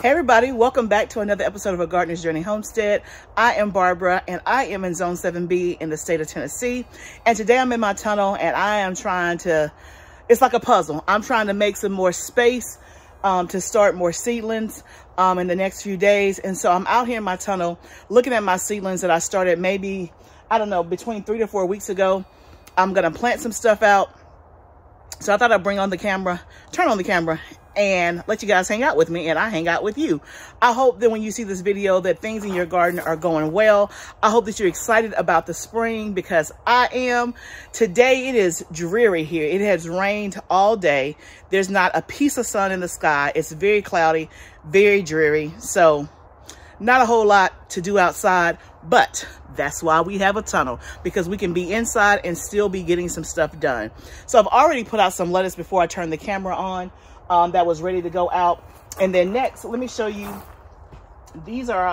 Hey everybody, welcome back to another episode of A Gardener's Journey Homestead. I am Barbara and I am in Zone 7B in the state of Tennessee. And today I'm in my tunnel and I am trying to, it's like a puzzle. I'm trying to make some more space to start more seedlings in the next few days. And so I'm out here in my tunnel looking at my seedlings that I started maybe, I don't know, between 3 to 4 weeks ago. I'm gonna plant some stuff out. So I thought I'd turn on the camera and let you guys hang out with me and I hang out with you. I hope that when you see this video that things in your garden are going well. I hope that you're excited about the spring because I am. Today it is dreary here. It has rained all day. There's not a piece of sun in the sky. It's very cloudy, very dreary. So not a whole lot to do outside, but that's why we have a tunnel, because we can be inside and still be getting some stuff done. So I've already put out some lettuce before I turned the camera on. That was ready to go out. And then next, let me show you. These are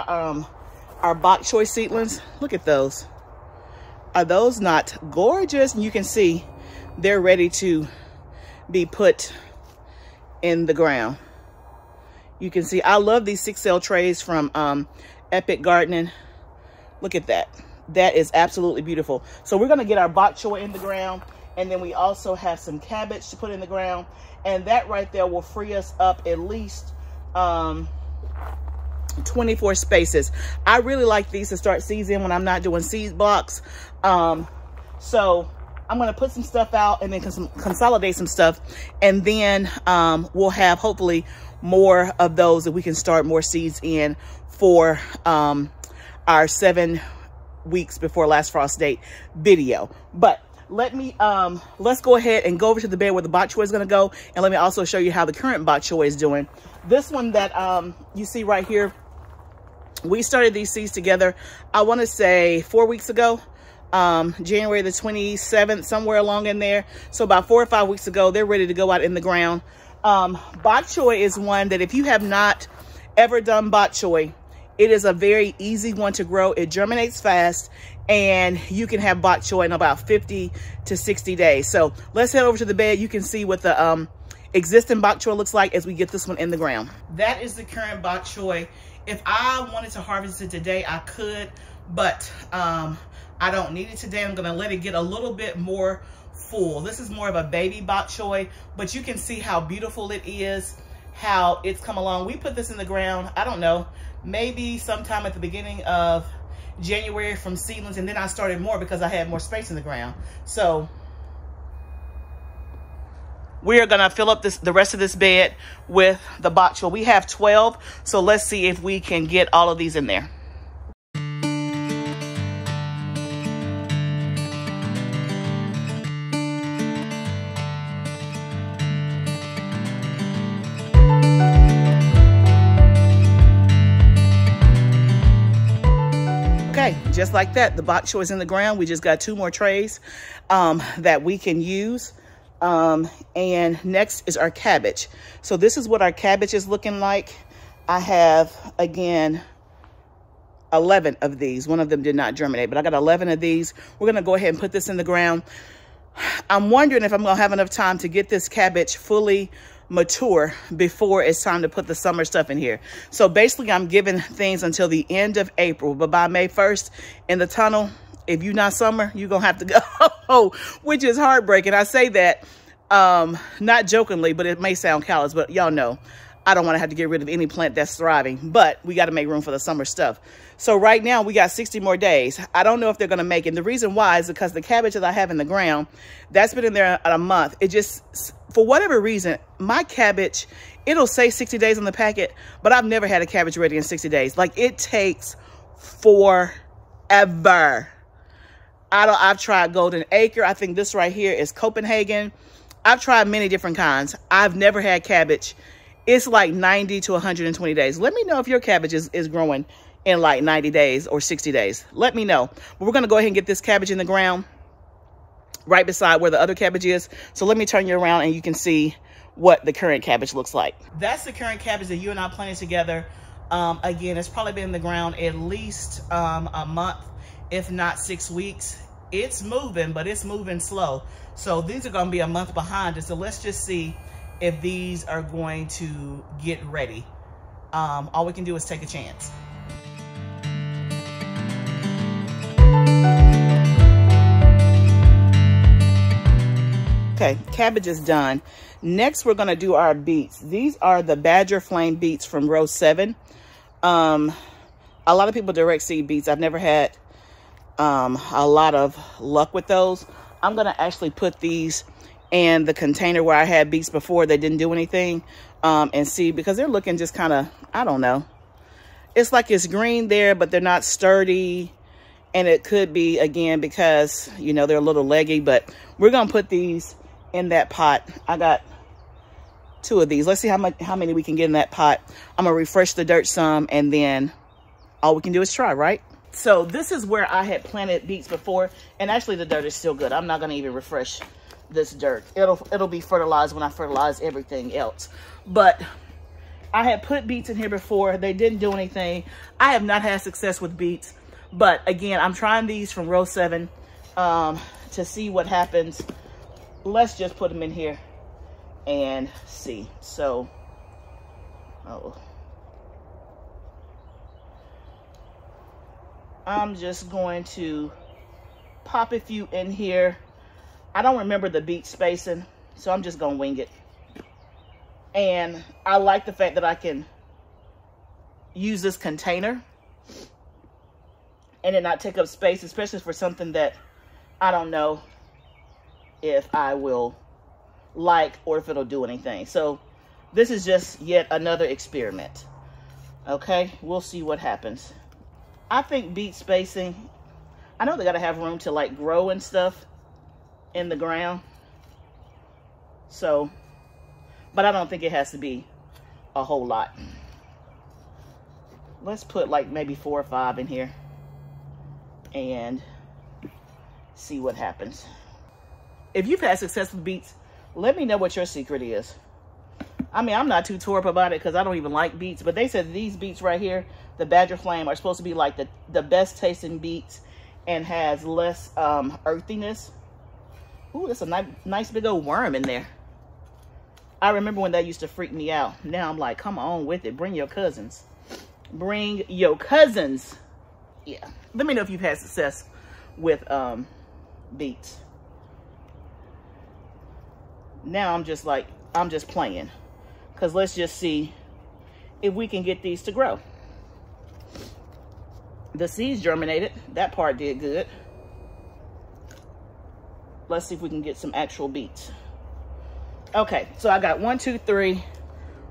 our bok choy seedlings. Look at those. Are those not gorgeous? And you can see they're ready to be put in the ground. You can see I love these 6L trays from Epic Gardening. Look at that. That is absolutely beautiful. So we're gonna get our bok choy in the ground, and then we also have some cabbage to put in the ground. And that right there will free us up at least 24 spaces. I really like these to start seeds in when I'm not doing seed blocks. So I'm gonna put some stuff out and then consolidate some stuff. And then we'll have hopefully more of those that we can start more seeds in for our 7 weeks before last frost date video. But let's go ahead and go over to the bed where the bok choy is going to go, and let me also show you how the current bok choy is doing. This one that you see right here, we started these seeds together, I want to say 4 weeks ago, January the 27th, somewhere along in there. So about 4 or 5 weeks ago, they're ready to go out in the ground. Bok choy is one that if you have not ever done bok choy, it is a very easy one to grow. It germinates fast, and you can have bok choy in about 50 to 60 days. So let's head over to the bed. You can see what the existing bok choy looks like as we get this one in the ground. That is the current bok choy. If I wanted to harvest it today, I could, but I don't need it today. I'm gonna let it get a little bit more full. This is more of a baby bok choy, but you can see how beautiful it is, how it's come along. We put this in the ground, I don't know, maybe sometime at the beginning of January from seedlings, and then I started more because I had more space in the ground. So we are gonna fill up the rest of this bed with the bok choy. We have 12, so let's see if we can get all of these in there. Okay, just like that, the bok choy is in the ground. We just got 2 more trays that we can use. And next is our cabbage. So this is what our cabbage is looking like. I have, again, 11 of these. One of them did not germinate, but I got 11 of these. We're gonna go ahead and put this in the ground. I'm wondering if I'm gonna have enough time to get this cabbage fully mature before it's time to put the summer stuff in here. So basically I'm giving things until the end of April, but by May 1st in the tunnel, if you're not summer, you're gonna have to go, which is heartbreaking. I say that not jokingly, but it may sound callous, but y'all know I don't want to have to get rid of any plant that's thriving, but we got to make room for the summer stuff. So right now we got 60 more days. I don't know if they're going to make it. And the reason why is because the cabbage that I have in the ground, that's been in there a month. It just, for whatever reason, my cabbage, it'll say 60 days on the packet, but I've never had a cabbage ready in 60 days. Like, it takes forever. I've tried Golden Acre. I think this right here is Copenhagen. I've tried many different kinds. I've never had cabbage. It's like 90 to 120 days. Let me know if your cabbage is growing in like 90 days or 60 days. Let me know. But we're going to go ahead and get this cabbage in the ground right beside where the other cabbage is. So let me turn you around and you can see what the current cabbage looks like. That's the current cabbage that you and I planted together. Again, it's probably been in the ground at least a month, if not 6 weeks. It's moving, but it's moving slow. So these are going to be a month behind us. So let's just see if these are going to get ready. all we can do is take a chance. Okay, cabbage is done. Next, we're gonna do our beets. These are the Badger Flame beets from row 7. A lot of people direct seed beets. I've never had a lot of luck with those. I'm gonna actually put these in the container where I had beets before. They didn't do anything, and see, because they're looking just kind of, I don't know. It's like it's green there, but they're not sturdy. And it could be, again, because, you know, they're a little leggy, but we're gonna put these in that pot. I got 2 of these. Let's see how many we can get in that pot. I'm gonna refresh the dirt some, and then all we can do is try, right? So this is where I had planted beets before, and actually the dirt is still good. I'm not gonna even refresh this dirt. It'll be fertilized when I fertilize everything else. But I had put beets in here before. They didn't do anything. I have not had success with beets, but again, I'm trying these from row 7 to see what happens. Let's just put them in here and see. So, I'm just going to pop a few in here. I don't remember the beet spacing, so I'm just gonna wing it. And I like the fact that I can use this container and it not take up space, especially for something that I don't know if I will like or if it'll do anything. So this is just yet another experiment. Okay, we'll see what happens. I think beet spacing, I know they gotta have room to like grow and stuff in the ground. So, but I don't think it has to be a whole lot. Let's put like maybe 4 or 5 in here and see what happens. If you've had success with beets, let me know what your secret is. I mean, I'm not too tore up about it because I don't even like beets, but they said these beets right here, the Badger Flame, are supposed to be like the best tasting beets and has less earthiness. Ooh, that's a nice big old worm in there. I remember when that used to freak me out. Now I'm like, come on with it. Bring your cousins. Bring your cousins. Yeah. Let me know if you've had success with beets. Now I'm just playing. Because let's just see if we can get these to grow. The seeds germinated. That part did good. Let's see if we can get some actual beets. Okay, so I got 1, 2, 3,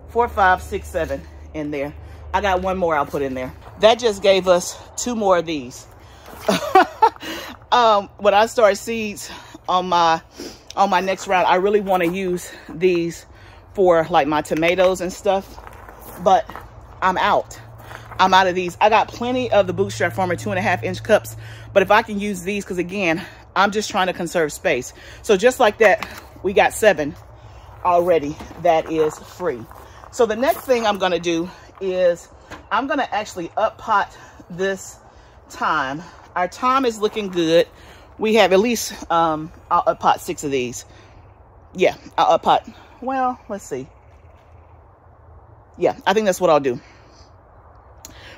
4, 5, 6, 7 in there. I got 1 more I'll put in there. That just gave us 2 more of these. When I start seeds on my next round, I really want to use these for like my tomatoes and stuff, but I'm out of these. I got plenty of the Bootstrap Farmer 2.5-inch cups, but if I can use these, because again, I'm just trying to conserve space. So just like that, we got 7 already that is free. So the next thing I'm going to do is I'm going to actually up pot this thyme. Our thyme is looking good. We have at least I'll up pot 6 of these. Yeah, I'll up pot. Well, let's see. Yeah, I think that's what I'll do.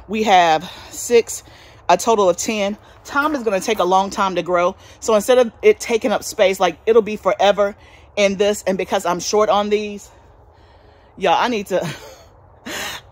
We have 6, a total of 10. Thyme is going to take a long time to grow. So instead of it taking up space, like it'll be forever in this. And because I'm short on these, y'all,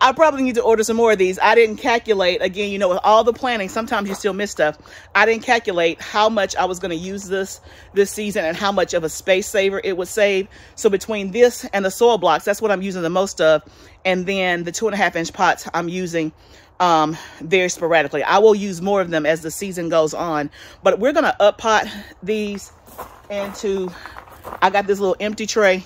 I probably need to order some more of these. I didn't calculate, again, you know, with all the planning, sometimes you still miss stuff. I didn't calculate how much I was going to use this season and how much of a space saver it would save. So between this and the soil blocks, that's what I'm using the most of. And then the 2.5-inch pots I'm using very sporadically. I will use more of them as the season goes on, but we're going to up pot these into, I got this little empty tray,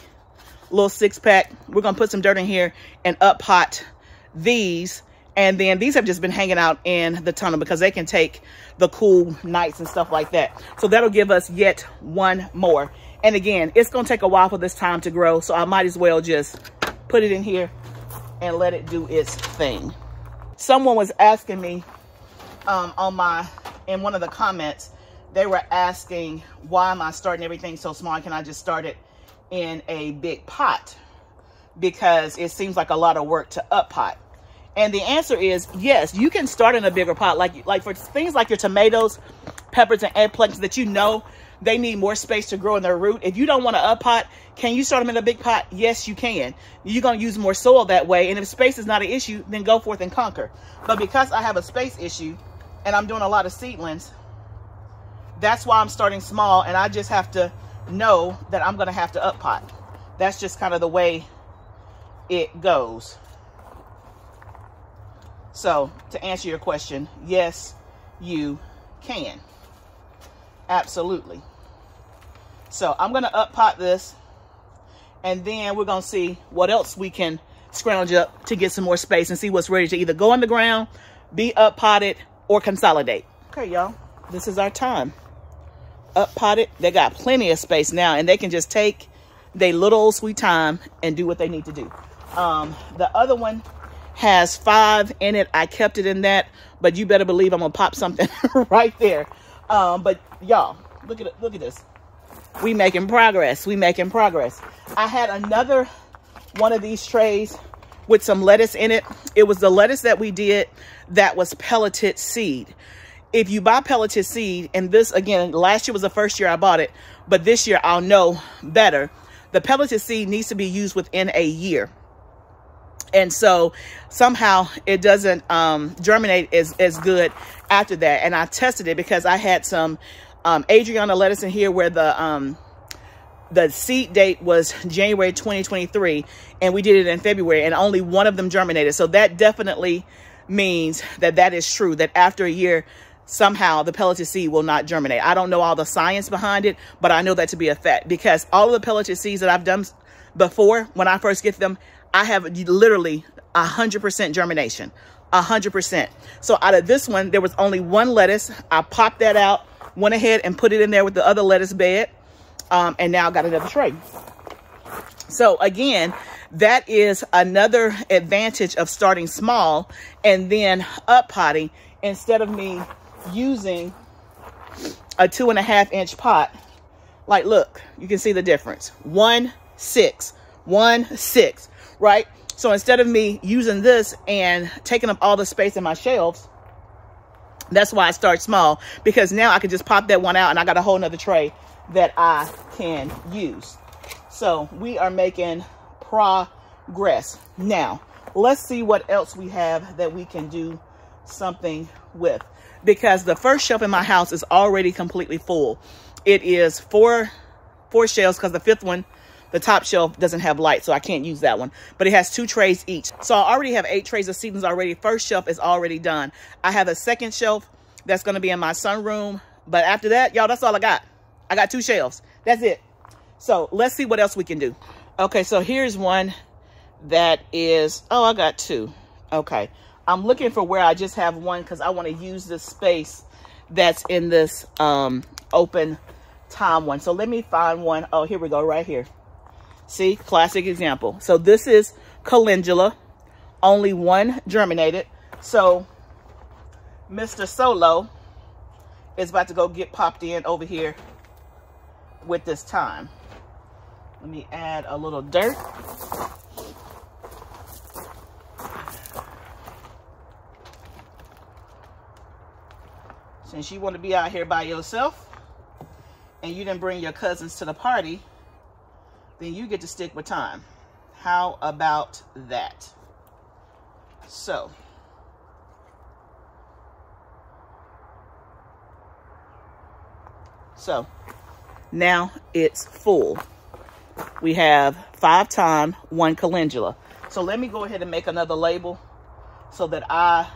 little 6-pack. We're going to put some dirt in here and up pot these. And then these have just been hanging out in the tunnel because they can take the cool nights and stuff like that. So that'll give us yet 1 more. And again, it's going to take a while for this thyme to grow. So I might as well just put it in here and let it do its thing. Someone was asking me in one of the comments, they were asking, why am I starting everything so small? Can I just start it in a big pot? Because it seems like a lot of work to up pot. And the answer is yes, you can start in a bigger pot. Like for things like your tomatoes, peppers, and eggplants that you know they need more space to grow in their root. If you don't want to up pot, can you start them in a big pot? Yes, you can. You're going to use more soil that way. And if space is not an issue, then go forth and conquer. But because I have a space issue and I'm doing a lot of seedlings, that's why I'm starting small. And I just have to know that I'm going to have to up pot. That's just kind of the way it goes. So to answer your question, yes, you can. Absolutely. So I'm going to up pot this, and then we're going to see what else we can scrounge up to get some more space and see what's ready to either go in the ground, be up potted, or consolidate. Okay, y'all, this is our time. Up potted, they got plenty of space now, and they can just take their little old sweet time and do what they need to do. The other one has 5 in it. I kept it in that, but you better believe I'm gonna pop something right there. But y'all, look at this. We making progress. We making progress. I had another one of these trays with some lettuce in it. It was the lettuce that we did that was pelleted seed. If you buy pelleted seed, and this again, last year was the first year I bought it, but this year I'll know better. The pelleted seed needs to be used within a year. And so somehow it doesn't germinate as good after that. And I tested it because I had some Adriana lettuce in here where the seed date was January 2023, and we did it in February, and only one of them germinated. So that definitely means that that is true, that after a year, somehow the pelleted seed will not germinate. I don't know all the science behind it, but I know that to be a fact, because all of the pelleted seeds that I've done before, when I first get them, I have literally 100% germination, 100%. So out of this one, there was only one lettuce. I popped that out, went ahead and put it in there with the other lettuce bed. And now I got another tray. So again, that is another advantage of starting small and then up potting instead of me using a 2.5-inch pot. Like, look, you can see the difference. 1, 6, 1, 6. Right? So instead of me using this and taking up all the space in my shelves, that's why I start small, because now I can just pop that one out and I got a whole nother tray that I can use. So we are making progress. Now, let's see what else we have that we can do something with, because the first shelf in my house is already completely full. It is four shelves, because the fifth one, the top shelf, doesn't have light, so I can't use that one. But it has 2 trays each. So I already have 8 trays of seedlings already. First shelf is already done. I have a second shelf that's going to be in my sunroom. But after that, y'all, that's all I got. I got 2 shelves. That's it. So let's see what else we can do. Okay, so here's one that is, oh, I got 2. Okay. I'm looking for where I just have one because I want to use this space that's in this open time one. So let me find one. Oh, here we go, right here. See, classic example. So this is calendula, only one germinated. So Mr. Solo is about to go get popped in over here with this time. Let me add a little dirt. Since you want to be out here by yourself and you didn't bring your cousins to the party, then you get to stick with time. How about that? So now it's full. We have 5 time, 1 calendula. So let me go ahead and make another label so that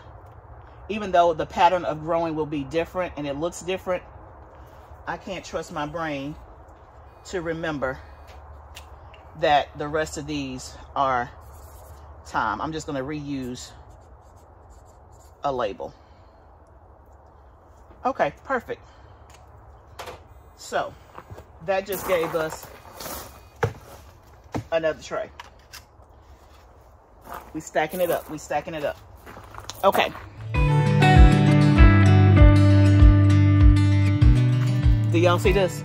even though the pattern of growing will be different and it looks different, I can't trust my brain to remember that the rest of these are time. I'm just going to reuse a label. Okay, perfect. So that just gave us another tray. We stacking it up. We stacking it up. Okay. Do y'all see this?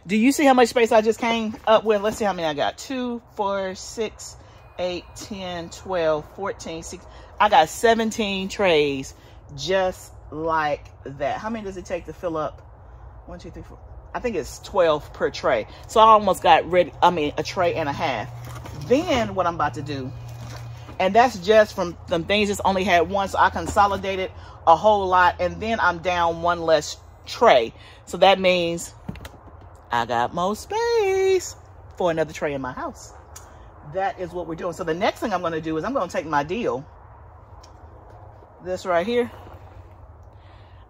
Do you see how much space I just came up with? Let's see how many I got. 2, 4, 6, 8, 10, 12, 14, 16. I got 17 trays just like that. How many does it take to fill up? 1, 2, 3, 4. I think it's 12 per tray. So I almost got ready, a tray and a half. Then what I'm about to do, and that's just from some things that's only had one, so I consolidated a whole lot, and then I'm down one less tray. So that means I got more space for another tray in my house. That is what we're doing. So the next thing I'm going to do is I'm going to take my deal, this right here.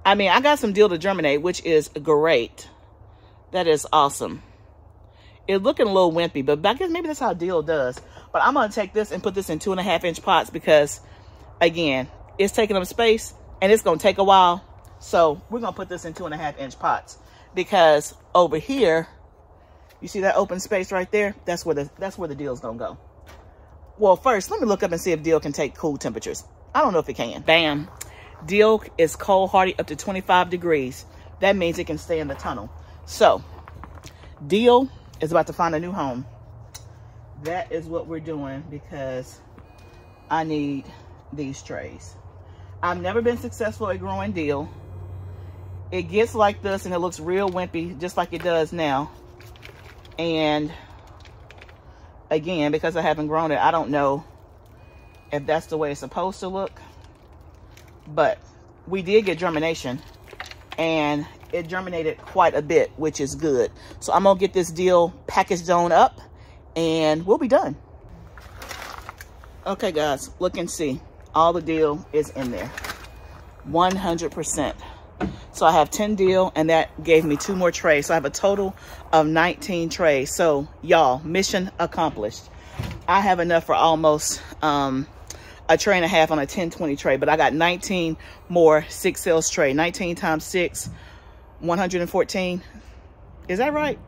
I got some deal to germinate, which is great. That is awesome. It's looking a little wimpy, but I guess maybe that's how deal does. But I'm going to take this and put this in 2.5-inch pots because, again, it's taking up space and it's going to take a while. So we're going to put this in 2.5-inch pots because over here, you see that open space right there? That's where the deal's going to go. Well, first, let me look up and see if deal can take cool temperatures. I don't know if it can. Bam. Deal is cold hardy up to 25 degrees. That means it can stay in the tunnel. So, deal is about to find a new home. That is what we're doing because I need these trays. I've never been successful at growing deal. It gets like this and it looks real wimpy, just like it does now. And again, because I haven't grown it, I don't know if that's the way it's supposed to look. But we did get germination and it germinated quite a bit, which is good. So I'm gonna get this deal packaged on up and we'll be done. Okay guys, look and see. All the deal is in there, 100%. So I have 10 deal and that gave me 2 more trays. So I have a total of 19 trays. So y'all, mission accomplished. I have enough for almost a tray and a half on a 10-20 tray, but I got 19 more 6 cells tray. 19 times 6, 114. Is that right?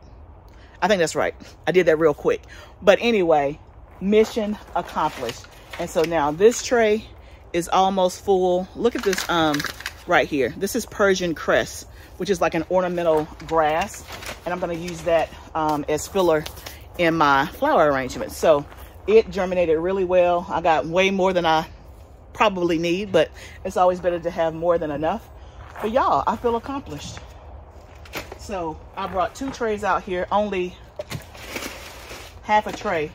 I think that's right. I did that real quick. But anyway, mission accomplished. And so now this tray is almost full. Look at this right here. This is Persian cress, which is like an ornamental grass. And I'm going to use that as filler in my flower arrangement. So it germinated really well. I got way more than I probably need, but it's always better to have more than enough. But y'all, I feel accomplished. So I brought 2 trays out here. Only half a tray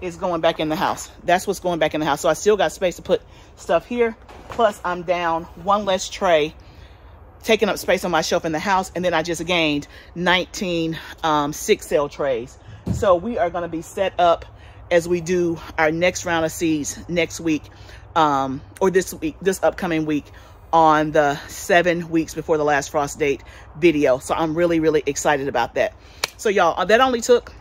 is going back in the house. That's what's going back in the house. So I still got space to put stuff here. Plus I'm down 1 less tray, taking up space on my shelf in the house. And then I just gained 19 6 cell trays. So we are going to be set up as we do our next round of seeds next week, or this upcoming week, on the 7 weeks before the last frost date video. So I'm really, really excited about that. So y'all, that only took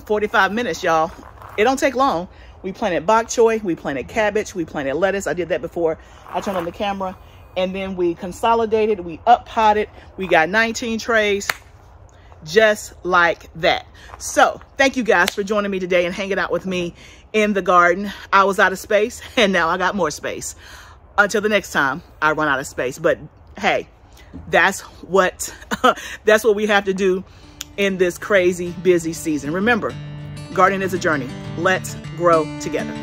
45 minutes, y'all. It don't take long. We planted bok choy, we planted cabbage, we planted lettuce. I did that before I turned on the camera. And then we consolidated, we up potted. We got 19 trays, just like that. So thank you guys for joining me today and hanging out with me in the garden. I was out of space and now I got more space. Until the next time I run out of space. But hey, that's what we have to do in this crazy busy season. Remember, gardening is a journey. Let's grow together.